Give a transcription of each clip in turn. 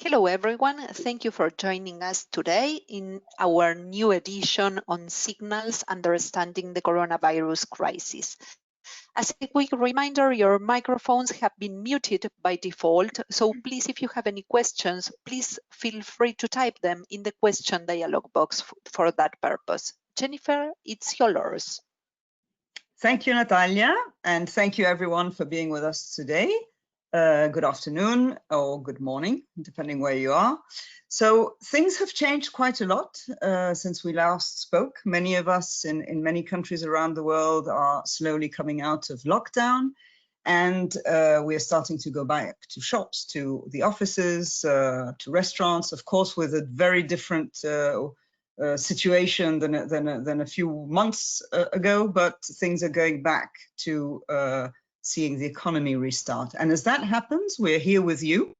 Hello, everyone. Thank you for joining us today in our new edition on Signals Understanding the Coronavirus Crisis. As a quick reminder, your microphones have been muted by default, so please, if you have any questions, please feel free to type them in the question dialog box for that purpose. Jennifer, it's yours. Thank you, Natalia, and thank you everyone for being with us today. Good afternoon or good morning, depending where you are. So things have changed quite a lot since we last spoke. Many of us in many countries around the world are slowly coming out of lockdown, and we are starting to go back to shops, to the offices, to restaurants, of course, with a very different situation than a few months ago, but things are going back to seeing the economy restart. And as that happens, we're here with you,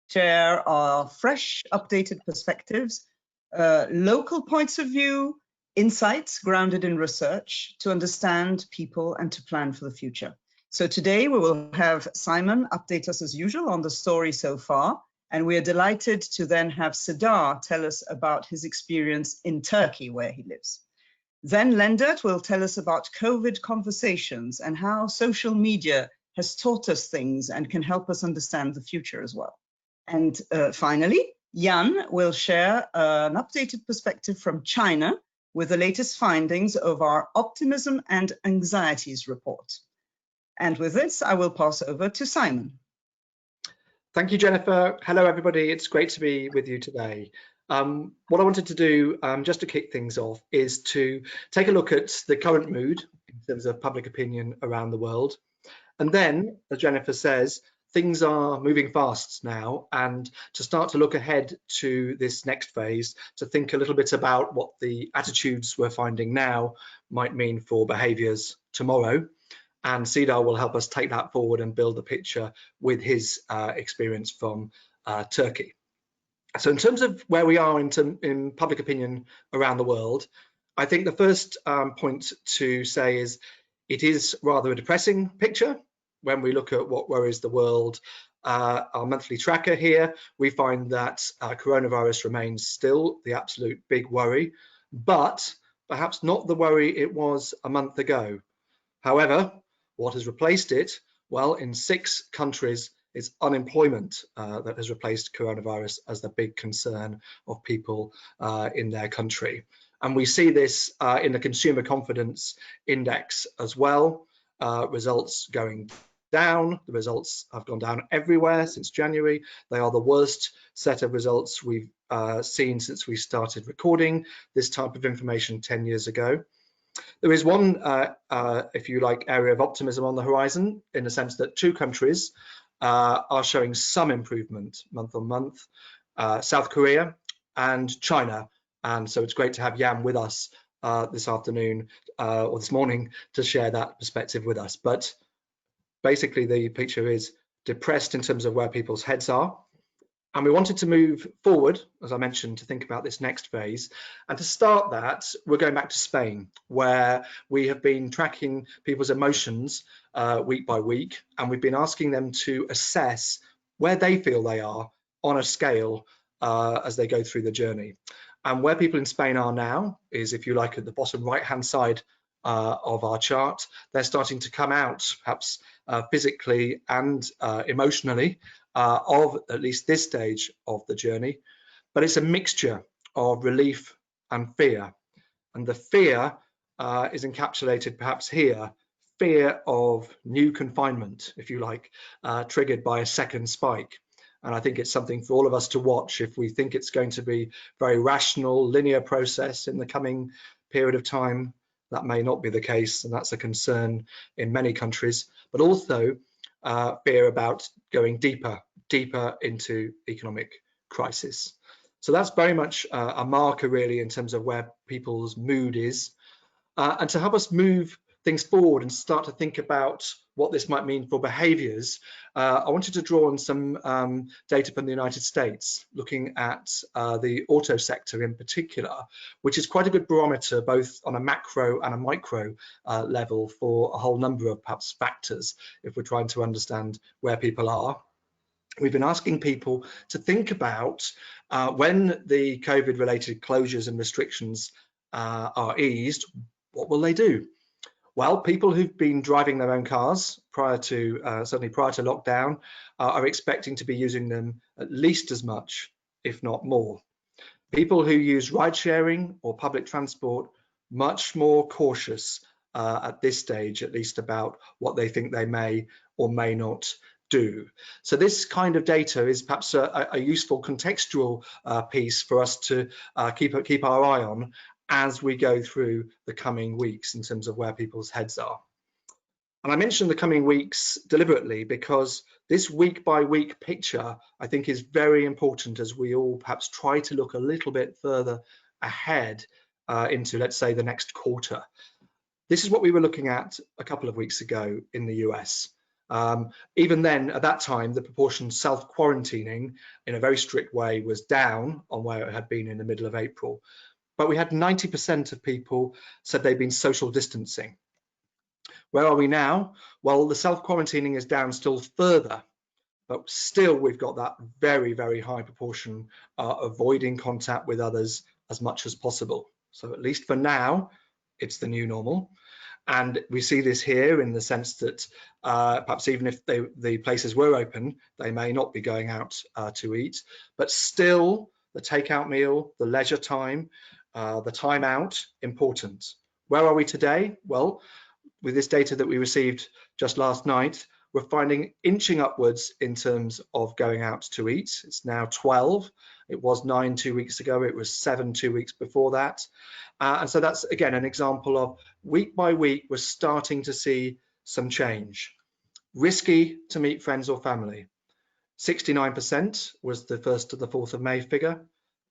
share our fresh, updated perspectives, local points of view, insights grounded in research to understand people and to plan for the future. So today we will have Simon update us as usual on the story so far. And we are delighted to then have Sedar tell us about his experience in Turkey, where he lives. Then Lendert will tell us about COVID conversations and how social media has taught us things and can help us understand the future as well. And finally, Jan will share an updated perspective from China with the latest findings of our Optimism and Anxieties report. And with this, I will pass over to Simon. Thank you, Jennifer. Hello, everybody. It's great to be with you today. What I wanted to do, just to kick things off, is to take a look at the current mood in terms of public opinion around the world. And then, as Jennifer says, things are moving fast now, and to start to look ahead to this next phase, to think a little bit about what the attitudes we're finding now might mean for behaviours tomorrow. And Sedar will help us take that forward and build a picture with his experience from Turkey. So in terms of where we are in public opinion around the world, I think the first point to say is it is rather a depressing picture. When we look at what worries the world, our monthly tracker here, we find that coronavirus remains still the absolute big worry, but perhaps not the worry it was a month ago. However, what has replaced it? Well, in 6 countries, it's unemployment that has replaced coronavirus as the big concern of people in their country. And we see this in the consumer confidence index as well, results going down. The results have gone down everywhere since January. They are the worst set of results we've seen since we started recording this type of information 10 years ago. There is one, if you like, area of optimism on the horizon, in the sense that 2 countries are showing some improvement month on month, South Korea and China. And so it's great to have Jan with us this afternoon or this morning to share that perspective with us. But basically the picture is depressed in terms of where people's heads are. And we wanted to move forward, as I mentioned, to think about this next phase. And to start that, we're going back to Spain, where we have been tracking people's emotions week by week. And we've been asking them to assess where they feel they are on a scale as they go through the journey. And where people in Spain are now is, if you like, at the bottom right-hand side of our chart. They're starting to come out, perhaps physically and emotionally, of at least this stage of the journey, but it's a mixture of relief and fear. And the fear is encapsulated perhaps here, fear of new confinement, if you like, triggered by a second spike. And I think it's something for all of us to watch. If we think it's going to be very rational, linear process in the coming period of time, that may not be the case, and that's a concern in many countries, but also fear about going deeper into economic crisis. So that's very much a marker really in terms of where people's mood is. And to help us move things forward and start to think about what this might mean for behaviours, I wanted to draw on some data from the United States, looking at the auto sector in particular, which is quite a good barometer both on a macro and a micro level for a whole number of perhaps factors if we're trying to understand where people are. we've been asking people to think about when the COVID-related closures and restrictions are eased, what will they do? Well, people who've been driving their own cars certainly prior to lockdown are expecting to be using them at least as much, if not more. People who use ride sharing or public transport, much more cautious at this stage, at least, about what they think they may or may not do. So this kind of data is perhaps a useful contextual piece for us to keep our eye on as we go through the coming weeks in terms of where people's heads are. And I mentioned the coming weeks deliberately because this week by week picture, I think, is very important as we all perhaps try to look a little bit further ahead into, let's say, the next quarter. This is what we were looking at a couple of weeks ago in the US. Even then, at that time, the proportion self-quarantining in a very strict way was down on where it had been in the middle of April. But we had 90% of people said they'd been social distancing. Where are we now? Well, the self-quarantining is down still further, but still we've got that very, very high proportion avoiding contact with others as much as possible. So at least for now, it's the new normal. And we see this here in the sense that perhaps even if the places were open, they may not be going out to eat, but still the takeout meal, the leisure time, the time out, important. Where are we today? Well, with this data that we received just last night, we're finding inching upwards in terms of going out to eat. It's now 12. It was 9 2 weeks ago. It was 7 2 weeks before that. And so that's, again, an example of week by week, we're starting to see some change. Risky to meet friends or family. 69% was the 1st to the 4th of May figure.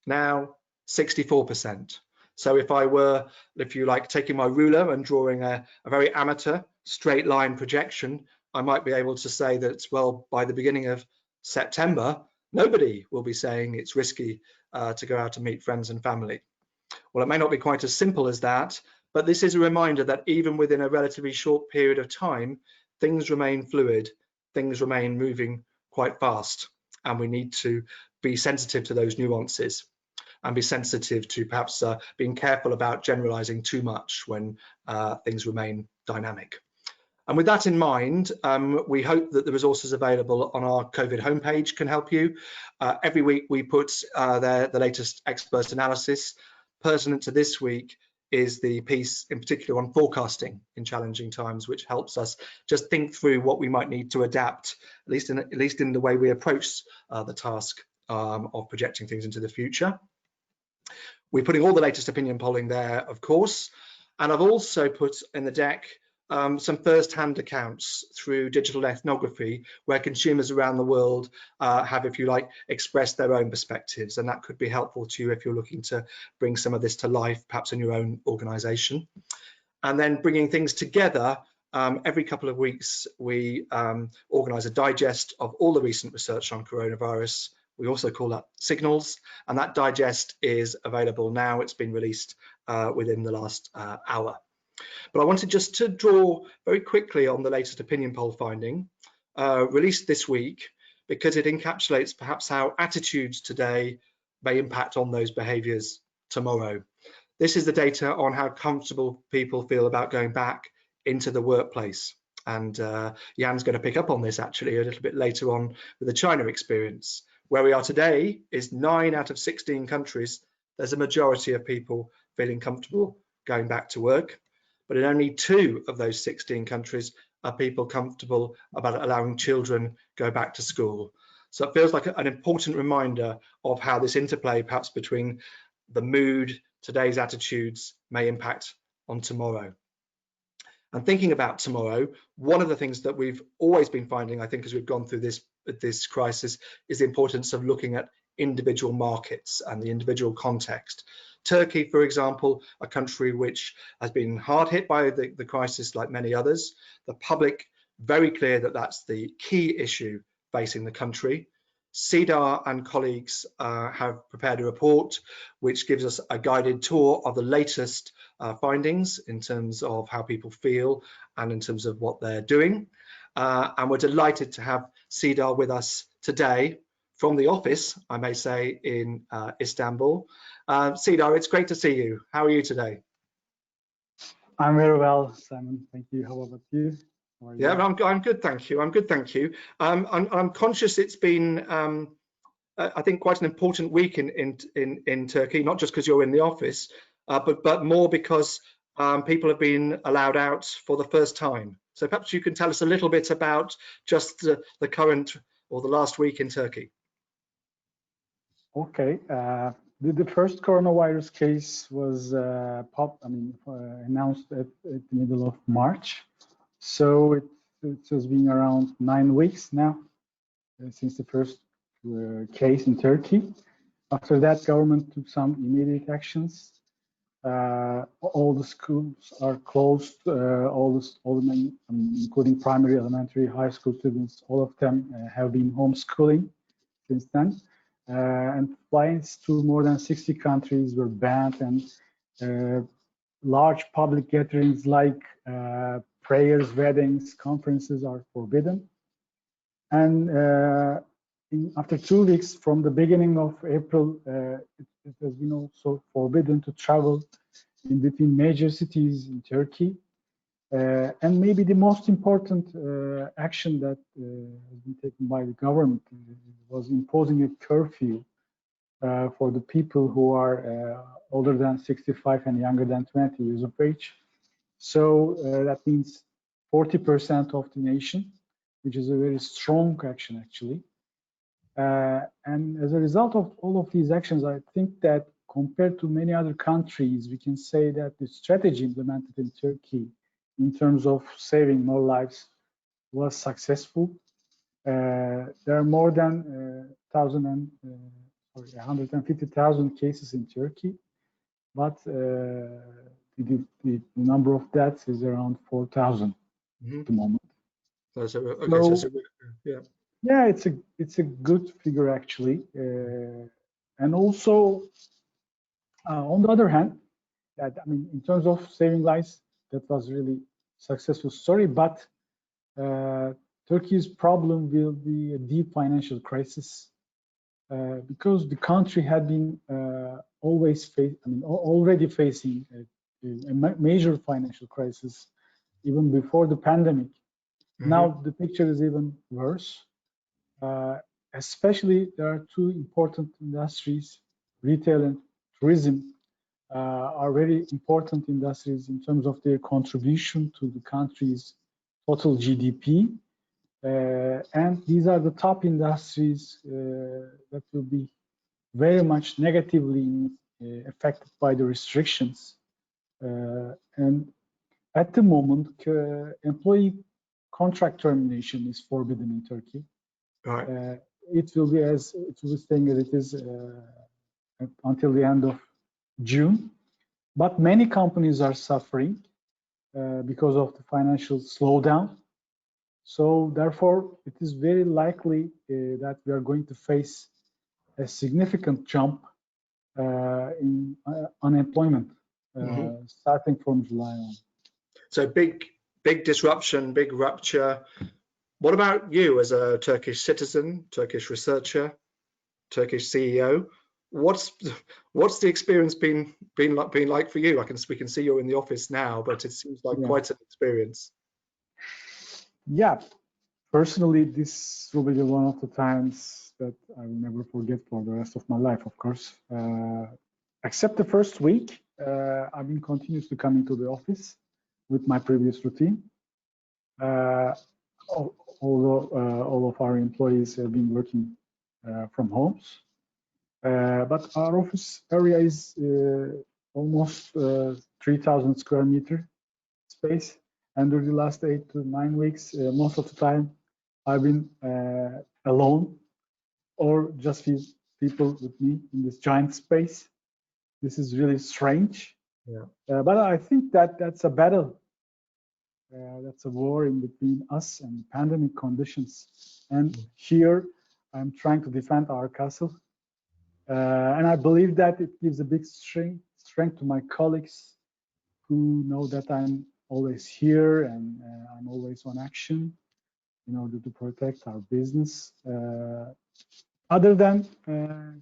Now 64%. So if I were, if you like, taking my ruler and drawing a very amateur straight line projection, I might be able to say that, well, by the beginning of September, nobody will be saying it's risky to go out to meet friends and family. Well, it may not be quite as simple as that, but this is a reminder that even within a relatively short period of time, things remain fluid, things remain moving quite fast, and we need to be sensitive to those nuances and be sensitive to perhaps being careful about generalizing too much when things remain dynamic. And with that in mind, we hope that the resources available on our COVID homepage can help you. Every week we put the latest expert analysis. Pertinent to this week is the piece in particular on forecasting in challenging times, which helps us just think through what we might need to adapt, at least in the way we approach the task of projecting things into the future. We're putting all the latest opinion polling there, of course, and I've also put in the deck some first-hand accounts through digital ethnography where consumers around the world have, if you like, expressed their own perspectives, and that could be helpful to you if you're looking to bring some of this to life, perhaps in your own organization. And then bringing things together, every couple of weeks we organize a digest of all the recent research on coronavirus. We also call that Signals, and that digest is available now. It's been released within the last hour. But I wanted just to draw very quickly on the latest opinion poll finding, released this week, because it encapsulates perhaps how attitudes today may impact on those behaviours tomorrow. This is the data on how comfortable people feel about going back into the workplace. And Jan's going to pick up on this actually a little bit later on with the China experience. Where we are today is 9 out of 16 countries. There's a majority of people feeling comfortable going back to work. But in only 2 of those 16 countries are people comfortable about allowing children go back to school. So it feels like an important reminder of how this interplay perhaps between the mood, today's attitudes may impact on tomorrow. And thinking about tomorrow, one of the things that we've always been finding, I think, as we've gone through this crisis, is the importance of looking at individual markets and the individual context. Turkey, for example, a country which has been hard hit by the crisis like many others. The public, very clear that that's the key issue facing the country. CEDAR and colleagues have prepared a report which gives us a guided tour of the latest findings in terms of how people feel and in terms of what they're doing. And we're delighted to have CEDAR with us today from the office, I may say, in Istanbul. Cedar, it's great to see you. How are you today? I'm very well, Simon. Thank you. How about you? How are you? Yeah, I'm good, thank you. I'm good, thank you. I'm conscious it's been, I think, quite an important week in Turkey, not just because you're in the office, but more because people have been allowed out for the first time. So perhaps you can tell us a little bit about just the current or the last week in Turkey. Okay. The first coronavirus case was announced at the middle of March. So it has been around 9 weeks now since the first case in Turkey. After that, government took some immediate actions. All the schools are closed. Including primary, elementary, high school students, all of them have been homeschooling since then. And flights to more than 60 countries were banned, and large public gatherings like prayers, weddings, conferences are forbidden. And after 2 weeks from the beginning of April, it has been also forbidden to travel in between major cities in Turkey. And maybe the most important action that has been taken by the government was imposing a curfew for the people who are older than 65 and younger than 20 years of age. So that means 40% of the nation, which is a very strong action, actually. And as a result of all of these actions, I think that compared to many other countries, we can say that the strategy implemented in Turkey in terms of saving more lives was successful. There are more than 150,000 cases in Turkey, but the number of deaths is around 4,000 at the moment. Yeah, it's a good figure actually, and also on the other hand, in terms of saving lives, that was really successful story. But Turkey's problem will be a deep financial crisis because the country had been already facing a major financial crisis even before the pandemic. Now the picture is even worse. Especially there are two important industries, retail and tourism, are very important industries in terms of their contribution to the country's total GDP. And these are the top industries that will be very much negatively affected by the restrictions. And at the moment, employee contract termination is forbidden in Turkey. Right. It will be staying as it is until the end of June. But many companies are suffering because of the financial slowdown. So therefore, it is very likely that we are going to face a significant jump in unemployment starting from July on. So big disruption, big rupture. What about you as a Turkish citizen, Turkish researcher, Turkish CEO? What's the experience been like for you? We can see you're in the office now, but it seems like quite an experience. Yeah, personally, this will be one of the times that I will never forget for the rest of my life, of course. Except the first week, I've been continuously coming to the office with my previous routine. Although all of our employees have been working from homes. But our office area is almost 3,000 square meter space. And during the last 8 to 9 weeks, most of the time, I've been alone or just with people with me in this giant space. This is really strange. Yeah. But I think that's a battle. That's a war in between us and pandemic conditions. And here, I'm trying to defend our castle. And I believe that it gives a big strength to my colleagues who know that I'm always here and I'm always on action. in order to protect our business. Other than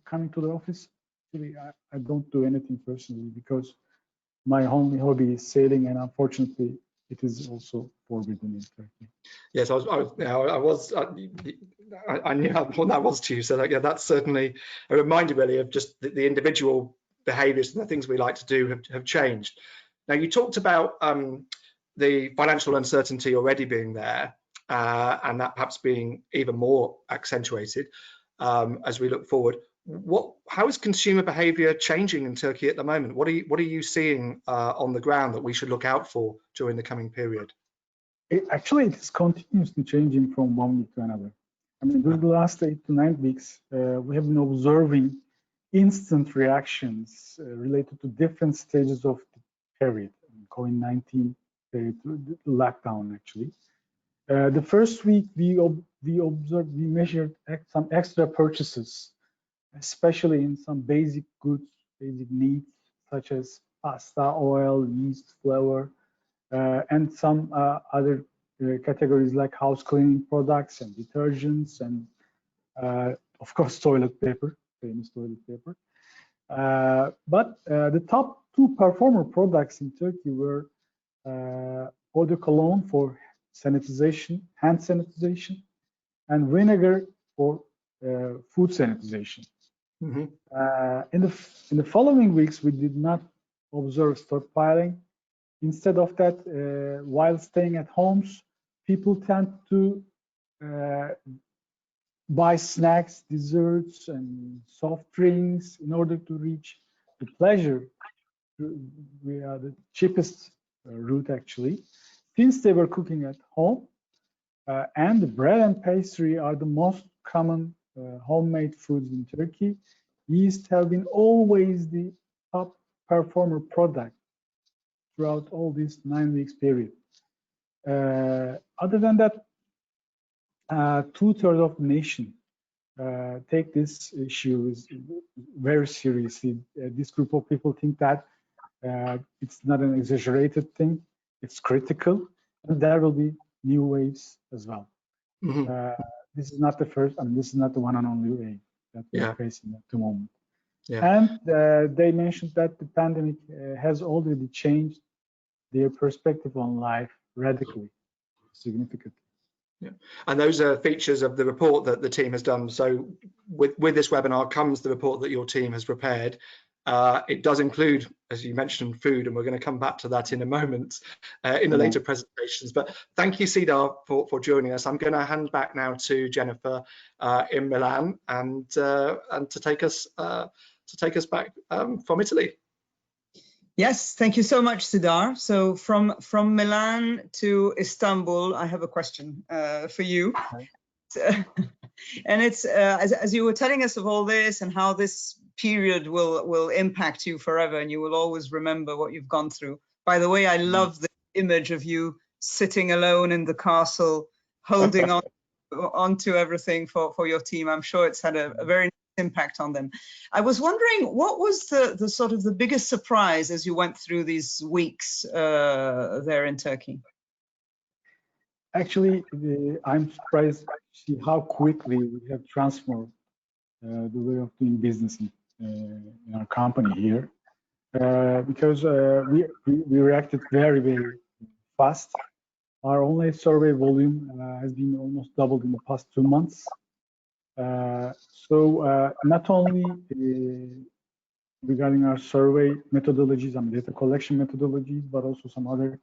coming to the office, really, I don't do anything personally because my only hobby is sailing, and unfortunately, it is also forbidden in Turkey. Yes, I knew how important that was to you. So yeah, that's certainly a reminder, really, of just the individual behaviours and the things we like to do have changed. Now, you talked about the financial uncertainty already being there, and that perhaps being even more accentuated as we look forward. How is consumer behaviour changing in Turkey at the moment? What are you seeing on the ground that we should look out for during the coming period? Actually, it is continuously changing from one week to another. I mean, during the last 8 to 9 weeks, we have been observing instant reactions related to different stages of the period, COVID-19 period, lockdown actually. The first week we measured some extra purchases, especially in some basic goods, basic needs such as pasta, oil, yeast, flour, and some other categories like house cleaning products and detergents and of course toilet paper, famous toilet paper. But the top 2 performer products in Turkey were eau de cologne for sanitization, hand sanitization, and vinegar for food sanitization. Mm-hmm. In the following weeks, we did not observe stockpiling. Instead of that, while staying at homes, people tend to buy snacks, desserts, and soft drinks in order to reach the pleasure. We are the cheapest route actually, since they were cooking at home, and the bread and pastry are the most common homemade foods in Turkey. Yeast have been always the top performer product throughout all this 9 weeks period. Other than that, 2/3 of the nation take this issue very seriously. This group of people think that it's not an exaggerated thing, it's critical, and there will be new waves as well. Mm-hmm. This is not the first, I mean, this is not the one and only way that we're facing at the moment. Yeah. And they mentioned that the pandemic has already changed their perspective on life radically, significantly. Yeah. And those are features of the report that the team has done. So with this webinar comes the report that your team has prepared. It does include, as you mentioned, food, and we're going to come back to that in a moment in the later presentations. But thank you, Cedar, for joining us. I'm going to hand back now to Jennifer in Milan and to take us back from Italy. Yes, thank you so much, Cedar. So from Milan to Istanbul, I have a question for you. And it's as you were telling us of all this and how this period will impact you forever, and you will always remember what you've gone through. By the way, I love the image of you sitting alone in the castle, holding on to everything for your team. I'm sure it's had a very impact on them. I was wondering, what was the sort of the biggest surprise as you went through these weeks there in Turkey? Actually, I'm surprised to see how quickly we have transformed the way of doing business in our company here, because we reacted very, very fast. Our online survey volume has been almost doubled in the past 2 months. So not only regarding our survey methodologies and data collection methodologies, but also some other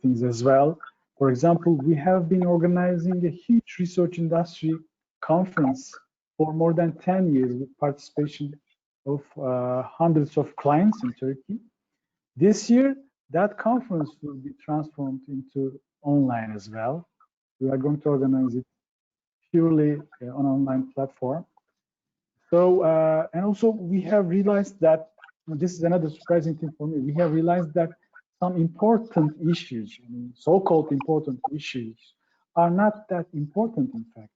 things as well. For example, we have been organizing a huge research industry conference for more than 10 years with participation of hundreds of clients in Turkey. This year, that conference will be transformed into online as well. We are going to organize it purely on an online platform. So, and also we have realized that, this is another surprising thing for me, we have realized that some important issues, I mean, so-called important issues, are not that important in fact.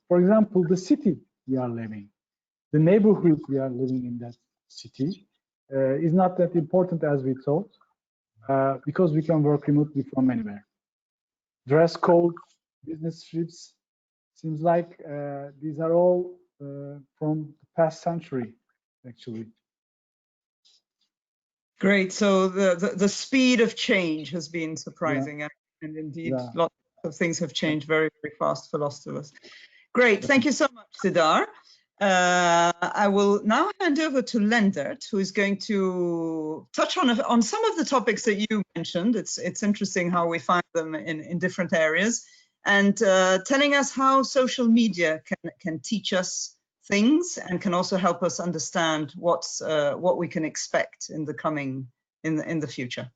For example, the city we are living, the neighborhood we are living in that city is not that important as we thought, because we can work remotely from anywhere. dress code, business trips. Seems like these are all from the past century, actually. Great. So the speed of change has been surprising, and indeed lots of things have changed very, very fast for lots of us. Great. Thank you so much, Sidar. I will now hand over to Lendert, who is going to touch on some of the topics that you mentioned. It's interesting how we find them in different areas, and telling us how social media can teach us things and can also help us understand what we can expect in the future.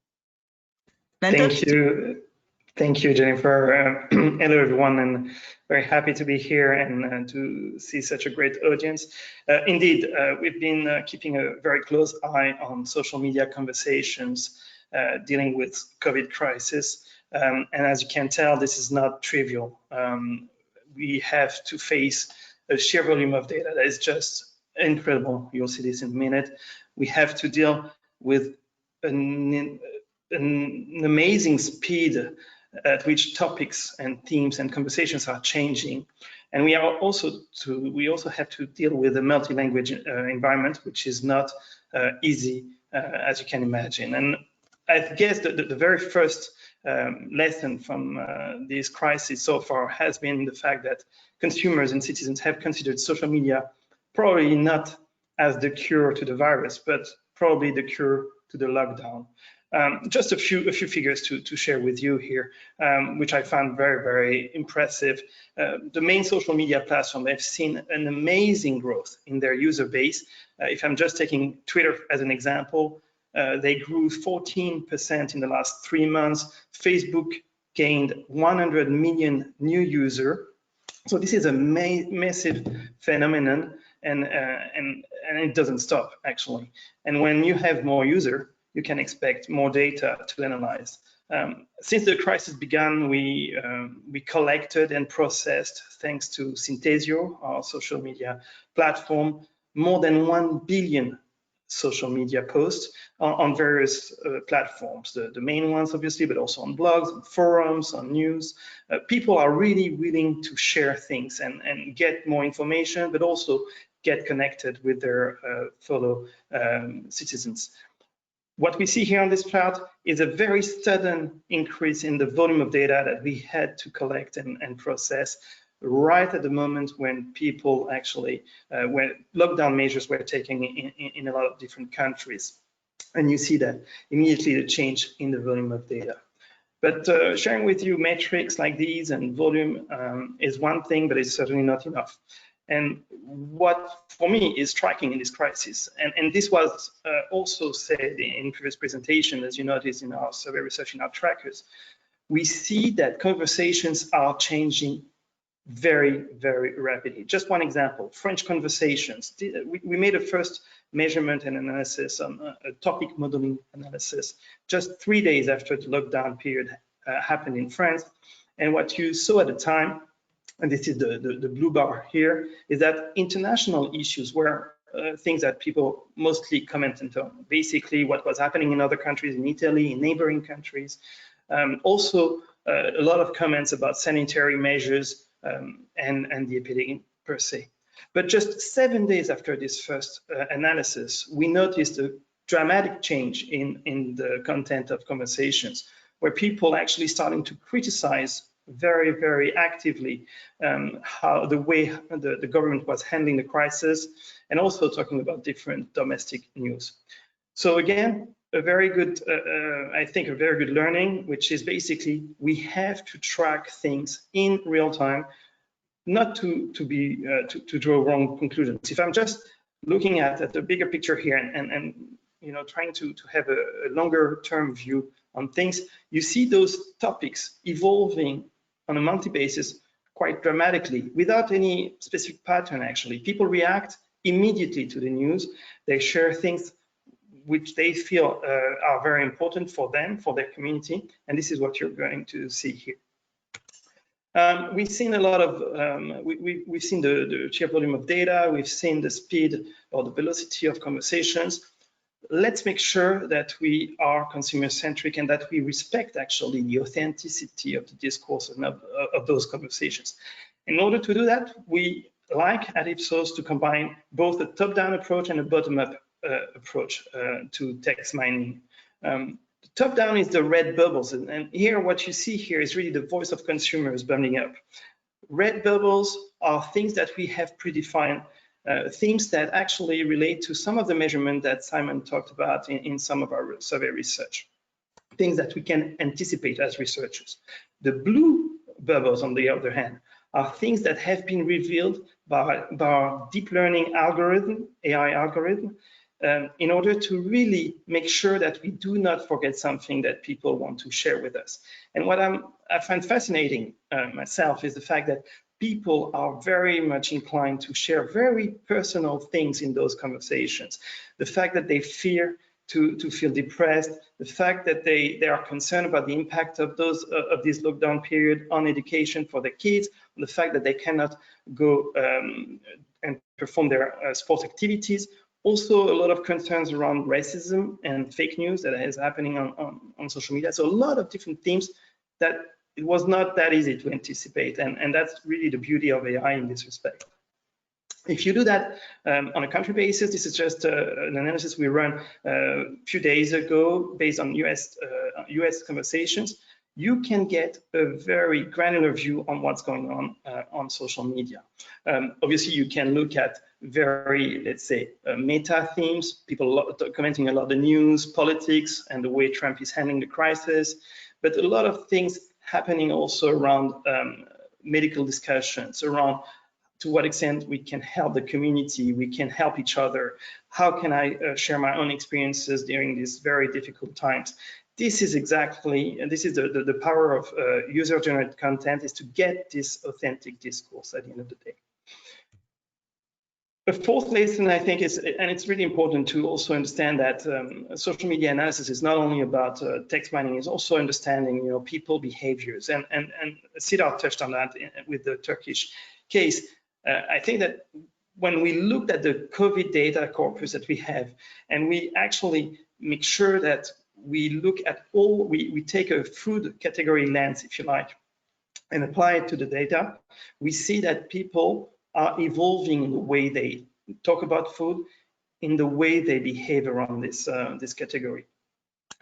Lendert? Thank you, Jennifer. Hello, everyone, and very happy to be here and to see such a great audience. Indeed, we've been keeping a very close eye on social media conversations dealing with COVID crisis. And as you can tell, this is not trivial. We have to face a sheer volume of data that is just incredible. You'll see this in a minute. We have to deal with an amazing speed at which topics and themes and conversations are changing. And we also have to deal with a multi-language environment, which is not easy, as you can imagine. And I guess the very first lesson from this crisis so far has been the fact that consumers and citizens have considered social media probably not as the cure to the virus, but probably the cure to the lockdown. Just a few figures to share with you here, which I found very, very impressive. The main social media platforms have seen an amazing growth in their user base. If I'm just taking Twitter as an example, they grew 14% in the last 3 months. Facebook gained 100 million new users. So this is a massive phenomenon, and it doesn't stop, actually. And when you have more users, you can expect more data to analyze. Since the crisis began, we collected and processed, thanks to Synthesio, our social media platform, more than 1 billion social media posts on various platforms, the main ones obviously, but also on blogs, on forums, on news. People are really willing to share things and get more information, but also get connected with their fellow citizens. What we see here on this chart is a very sudden increase in the volume of data that we had to collect and process right at the moment when people actually, when lockdown measures were taken in a lot of different countries. And you see that immediately the change in the volume of data. But sharing with you metrics like these and volume is one thing, but it's certainly not enough. And what for me is striking in this crisis, and this was also said in previous presentation, as you noticed in our survey research in our trackers, we see that conversations are changing very, very rapidly. Just one example, French conversations. We made a first measurement and analysis on a topic modeling analysis just 3 days after the lockdown period happened in France. And what you saw at the time, and this is the blue bar here, is that international issues were things that people mostly commented on. Basically, what was happening in other countries, in Italy, in neighboring countries. Also, a lot of comments about sanitary measures and the epidemic per se. But just 7 days after this first analysis, we noticed a dramatic change in the content of conversations, where people actually starting to criticize very, very actively how the way the government was handling the crisis, and also talking about different domestic news. So again, a very good, I think, a very good learning, which is basically we have to track things in real time, not to draw wrong conclusions. If I'm just looking at the bigger picture here and you know, trying to have a longer term view on things, you see those topics evolving on a monthly basis quite dramatically without any specific pattern. Actually, people react immediately to the news. They share things which they feel are very important for them, for their community, and this is what you're going to see here. We've seen a lot of, we've seen the sheer volume of data, we've seen the speed or the velocity of conversations. let's make sure that we are consumer-centric and that we respect actually the authenticity of the discourse and of those conversations. In order to do that, we like at Ipsos to combine both a top-down approach and a bottom-up approach to text mining. The top-down is the red bubbles, and here what you see here is really the voice of consumers bubbling up. Red bubbles are things that we have predefined, themes that actually relate to some of the measurement that Simon talked about in some of our survey research, things that we can anticipate as researchers. The blue bubbles, on the other hand, are things that have been revealed by our deep learning algorithm, AI algorithm, in order to really make sure that we do not forget something that people want to share with us. And what I find fascinating myself is the fact that people are very much inclined to share very personal things in those conversations. The fact that they fear to feel depressed, the fact that they are concerned about the impact of this lockdown period on education for the kids, the fact that they cannot go and perform their sports activities. Also, a lot of concerns around racism and fake news that is happening on social media. So a lot of different themes that it was not that easy to anticipate. And that's really the beauty of AI in this respect. If you do that on a country basis, this is just an analysis we ran a few days ago based on US conversations. You can get a very granular view on what's going on social media. Obviously, you can look at very, let's say, meta themes, people commenting a lot the news, politics, and the way Trump is handling the crisis, but a lot of things happening also around medical discussions, around to what extent we can help the community, we can help each other. How can I share my own experiences during these very difficult times? This is exactly, and this is the power of user-generated content, is to get this authentic discourse at the end of the day. A fourth lesson, I think, is, and it's really important to also understand that social media analysis is not only about text mining, it's also understanding, people behaviors. And Sidar touched on that with the Turkish case. I think that when we looked at the COVID data corpus that we have, and we actually make sure that we look at all, we take a food category lens, if you like, and apply it to the data, we see that people are evolving in the way they talk about food, in the way they behave around this category.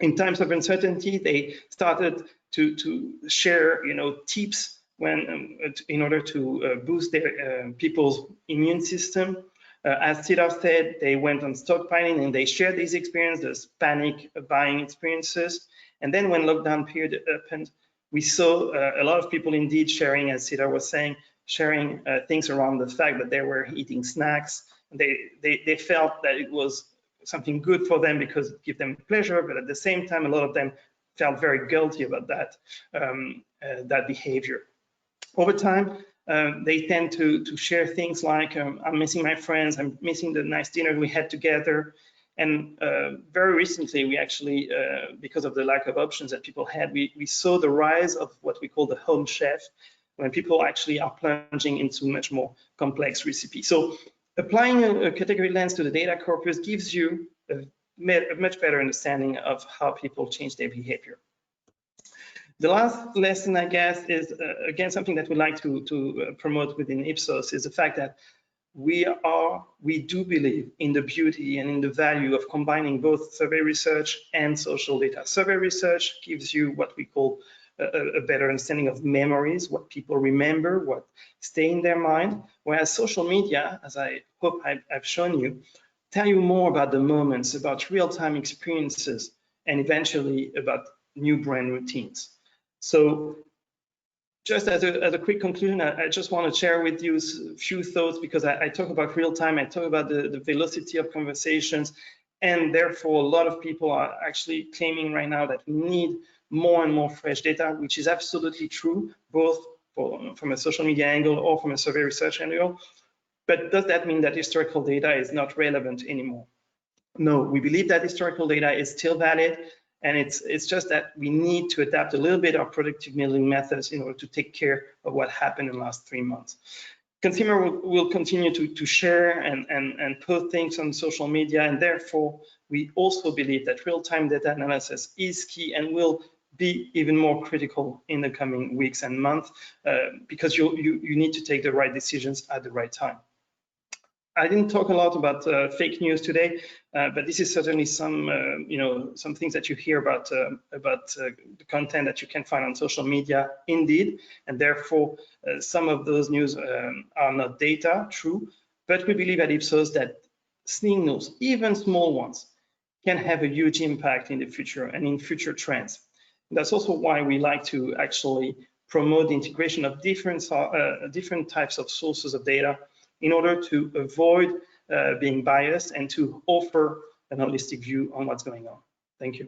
In times of uncertainty, they started to share, tips when in order to boost their people's immune system. As Sidar said, they went on stockpiling and they shared these experiences, panic buying experiences. And then when lockdown period happened, we saw a lot of people indeed sharing, as Sidar was saying, sharing things around the fact that they were eating snacks. They felt that it was something good for them because it gave them pleasure, but at the same time, a lot of them felt very guilty about that, that behavior. Over time, they tend to share things like, I'm missing my friends, I'm missing the nice dinner we had together. And very recently, we actually, because of the lack of options that people had, we saw the rise of what we call the home chef, when people actually are plunging into much more complex recipes. So applying a category lens to the data corpus gives you a much better understanding of how people change their behavior. The last lesson, I guess, is again something that we like to promote within Ipsos, is the fact that we do believe in the beauty and in the value of combining both survey research and social data. Survey research gives you what we call a better understanding of memories, what people remember, what stay in their mind, whereas social media, as I hope I've shown you, tell you more about the moments, about real-time experiences, and eventually about new brand routines. So just as a quick conclusion, I just want to share with you a few thoughts, because I talk about real time, I talk about the velocity of conversations, and therefore a lot of people are actually claiming right now that we need more and more fresh data, which is absolutely true, both from a social media angle or from a survey research angle. But does that mean that historical data is not relevant anymore? No, we believe that historical data is still valid. And it's just that we need to adapt a little bit our predictive modeling methods in order to take care of what happened in the last 3 months. Consumer will continue to share and put things on social media, and therefore we also believe that real-time data analysis is key and will be even more critical in the coming weeks and months, because you need to take the right decisions at the right time. I didn't talk a lot about fake news today, but this is certainly some some things that you hear about the content that you can find on social media, indeed, and therefore some of those news are not data, true, but we believe at Ipsos that signals, even small ones, can have a huge impact in the future and in future trends. And that's also why we like to actually promote the integration of different types of sources of data in order to avoid being biased and to offer an holistic view on what's going on. Thank you.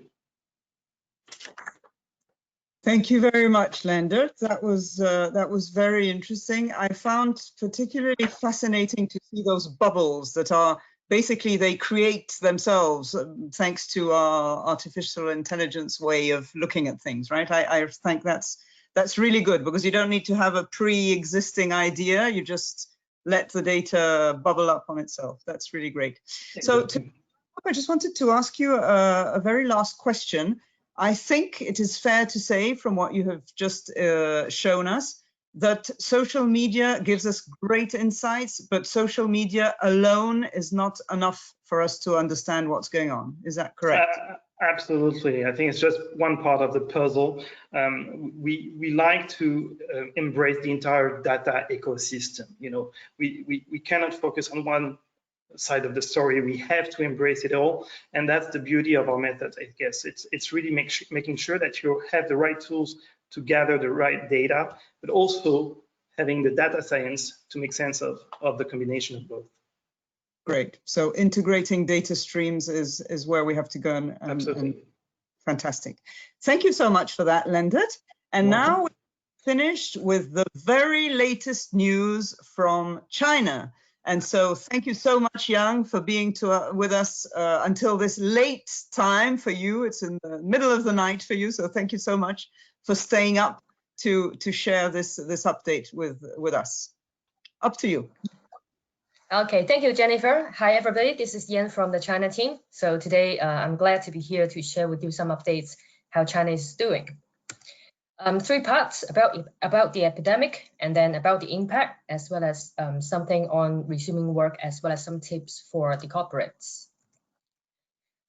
Thank you very much, Lendert. That was very interesting. I found particularly fascinating to see those bubbles that are basically, they create themselves thanks to our artificial intelligence way of looking at things, right? I think that's really good, because you don't need to have a pre-existing idea. You just let the data bubble up on itself. That's really great. So I just wanted to ask you a very last question. I think it is fair to say, from what you have just shown us, that social media gives us great insights, but social media alone is not enough for us to understand what's going on. Is that correct? Absolutely. I think it's just one part of the puzzle. We like to embrace the entire data ecosystem. You know, we cannot focus on one side of the story. We have to embrace it all, and that's the beauty of our method, I guess. It's really making sure that you have the right tools to gather the right data, but also having the data science to make sense of the combination of both. Great. So integrating data streams is where we have to go. And fantastic. Thank you so much for that, Lendert. And now we're finished with the very latest news from China. And so thank you so much, Yang, for being with us until this late time for you. It's in the middle of the night for you. So thank you so much for staying up to share this update with us. Up to you. Okay, thank you, Jennifer. Hi, everybody. This is Yan from the China team. So today, I'm glad to be here to share with you some updates how China is doing. 3 parts about the epidemic, and then about the impact, as well as something on resuming work, as well as some tips for the corporates.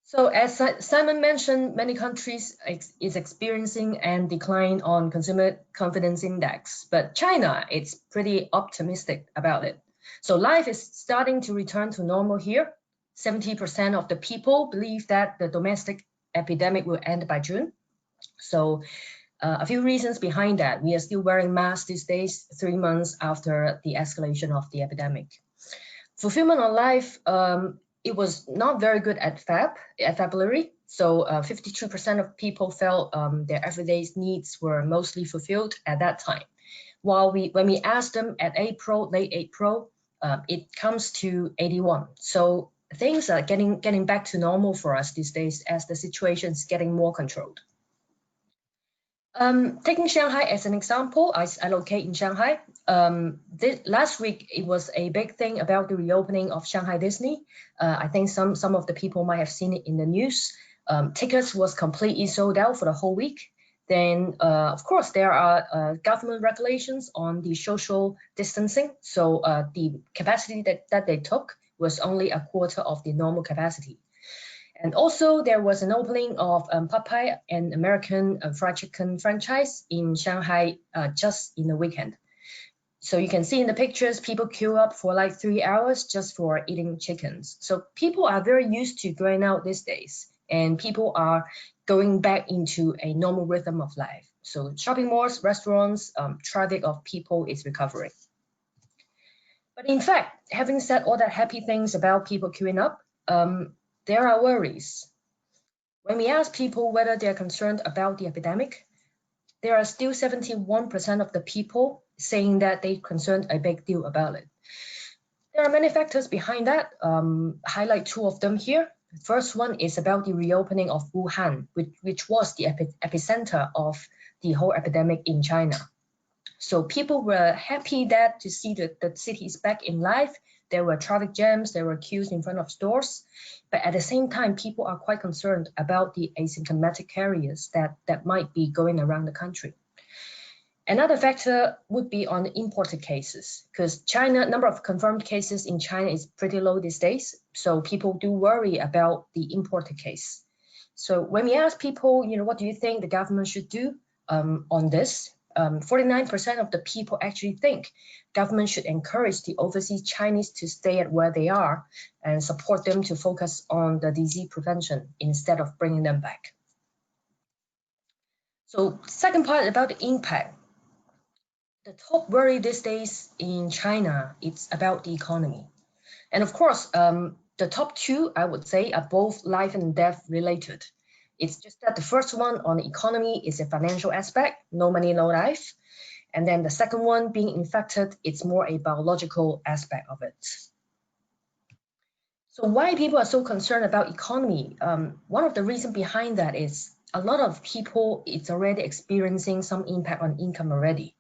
So as Simon mentioned, many countries is experiencing a decline on consumer confidence index, but China, it's pretty optimistic about it. So life is starting to return to normal here. 70% of the people believe that the domestic epidemic will end by June. So a few reasons behind that. We are still wearing masks these days, 3 months after the escalation of the epidemic. Fulfillment on life, it was not very good at February. So 52% of people felt their everyday needs were mostly fulfilled at that time. While when we asked them at late April, it comes to 81. So things are getting back to normal for us these days as the situation is getting more controlled. Taking Shanghai as an example, I locate in Shanghai. Last week, it was a big thing about the reopening of Shanghai Disney. I think some of the people might have seen it in the news. Tickets was completely sold out for the whole week. Then, of course, there are government regulations on the social distancing. So the capacity that they took was only a quarter of the normal capacity. And also, there was an opening of Popeye, an American fried chicken franchise in Shanghai just in the weekend. So you can see in the pictures, people queue up for like 3 hours just for eating chickens. So people are very used to going out these days, and people are going back into a normal rhythm of life. So shopping malls, restaurants, traffic of people is recovering. But in fact, having said all that happy things about people queuing up, there are worries. When we ask people whether they're concerned about the epidemic, there are still 71% of the people saying that they're concerned a big deal about it. There are many factors behind that. Highlight 2 of them here. The first one is about the reopening of Wuhan, which was the epicenter of the whole epidemic in China. So people were happy that to see the city is back in life. There were traffic jams, there were queues in front of stores. But at the same time, people are quite concerned about the asymptomatic carriers that might be going around the country. Another factor would be on imported cases, because number of confirmed cases in China is pretty low these days. So people do worry about the imported case. So when we ask people, what do you think the government should do on this? 49% of the people actually think government should encourage the overseas Chinese to stay at where they are and support them to focus on the disease prevention instead of bringing them back. So second part about the impact. The top worry these days in China, it's about the economy. And of course, the top two, I would say, are both life and death related. It's just that the first one on the economy is a financial aspect, no money, no life. And then the second one, being infected, it's more a biological aspect of it. So why people are so concerned about economy? One of the reasons behind that is a lot of people, it's already experiencing some impact on income already.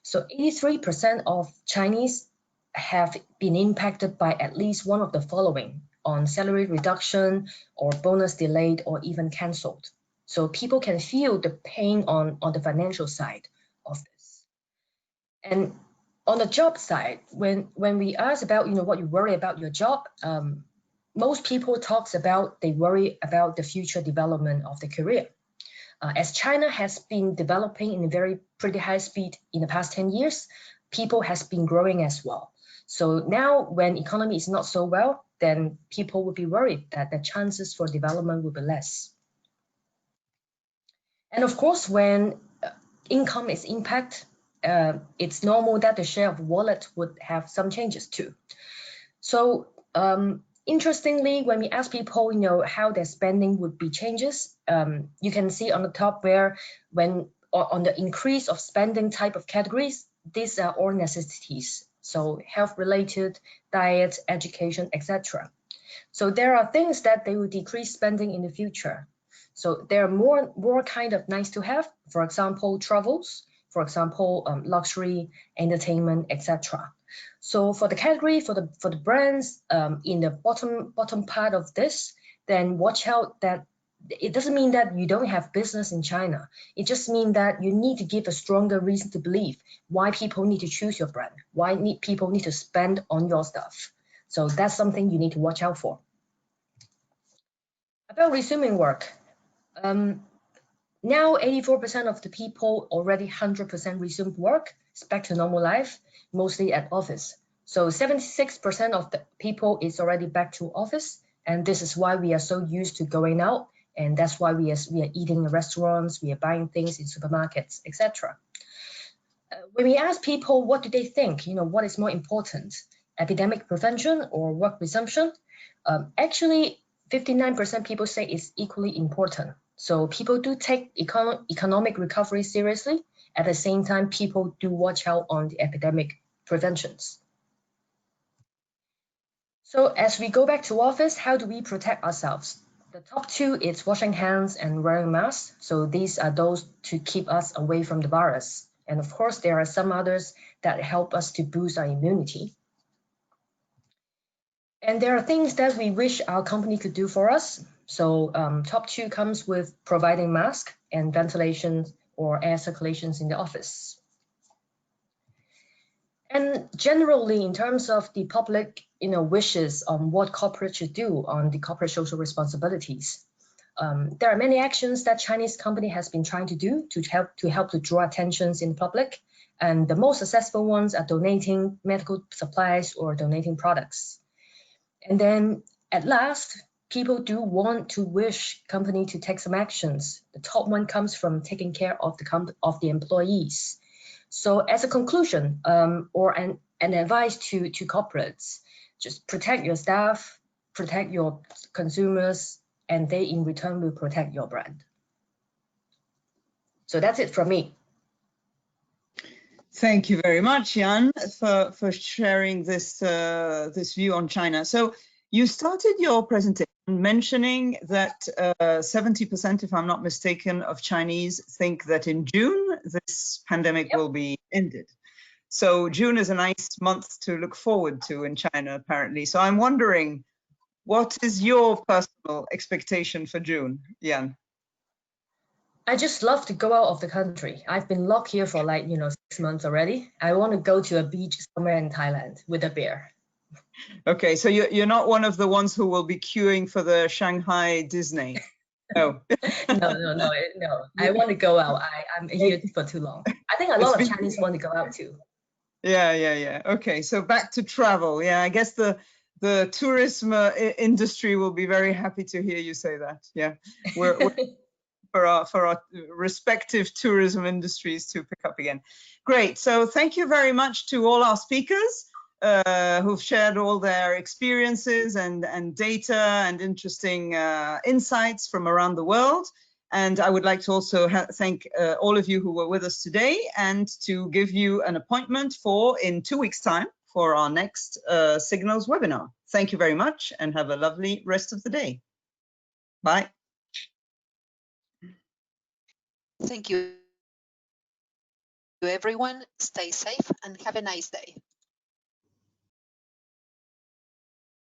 So 83% of Chinese have been impacted by at least one of the following: on salary reduction or bonus delayed or even cancelled. So people can feel the pain on the financial side of this. And on the job side, when we ask about what you worry about your job, most people talks about they worry about the future development of the career. As China has been developing in a pretty high speed in the past 10 years, people has been growing as well. So now when economy is not so well, then people would be worried that the chances for development will be less. And of course, when income is impacted, it's normal that the share of wallet would have some changes too. So interestingly, when we ask people, how their spending would be changes, you can see on the top where on the increase of spending type of categories, these are all necessities. So health-related, diet, education, etc. So there are things that they will decrease spending in the future. So there are more kind of nice to have, for example, travels, for example, luxury, entertainment, etc. So for the category, for the brands in the bottom part of this, then watch out that it doesn't mean that you don't have business in China. It just means that you need to give a stronger reason to believe why people need to choose your brand, why people need to spend on your stuff. So that's something you need to watch out for. About resuming work. Now 84% of the people already 100% resumed work. It's back to normal life, mostly at office. So 76% of the people is already back to office. And this is why we are so used to going out. And that's why we are eating in restaurants, we are buying things in supermarkets, etc. When we ask people, what do they think? What is more important, epidemic prevention or work resumption? Actually, 59% people say it's equally important. So people do take economic recovery seriously. At the same time, people do watch out on the epidemic preventions. So as we go back to office, how do we protect ourselves? The top two is washing hands and wearing masks. So these are those to keep us away from the virus. And of course, there are some others that help us to boost our immunity. And there are things that we wish our company could do for us. So top two comes with providing masks and ventilation or air circulations in the office. And generally, in terms of the public, wishes on what corporate should do on the corporate social responsibilities, there are many actions that Chinese company has been trying to do to help to draw attentions in the public. And the most successful ones are donating medical supplies or donating products. And then at last, people do want to wish company to take some actions. The top one comes from taking care of the employees. So as a conclusion, or an advice to corporates, just protect your staff, protect your consumers, and they in return will protect your brand. So that's it from me. Thank you very much, Jan, for sharing this view on China. So you started your presentation mentioning that 70%, if I'm not mistaken, of Chinese think that in June this pandemic will be ended. So June is a nice month to look forward to in China, apparently. So I'm wondering, what is your personal expectation for June, Jan? I just love to go out of the country. I've been locked here for 6 months already. I want to go to a beach somewhere in Thailand with a bear. Okay, so you're not one of the ones who will be queuing for the Shanghai Disney. No. No. I want to go out. I'm here for too long. I think a lot of Chinese want to go out too. Yeah. Okay, so back to travel. Yeah, I guess the tourism industry will be very happy to hear you say that. Yeah, we're for our respective tourism industries to pick up again. Great. So thank you very much to all our speakers who've shared all their experiences and data and interesting insights from around the world. And I would like to also thank all of you who were with us today, and to give you an appointment in 2 weeks' time for our next Signals webinar. Thank you very much, and have a lovely rest of the day. Bye. Thank you, everyone. Stay safe and have a nice day.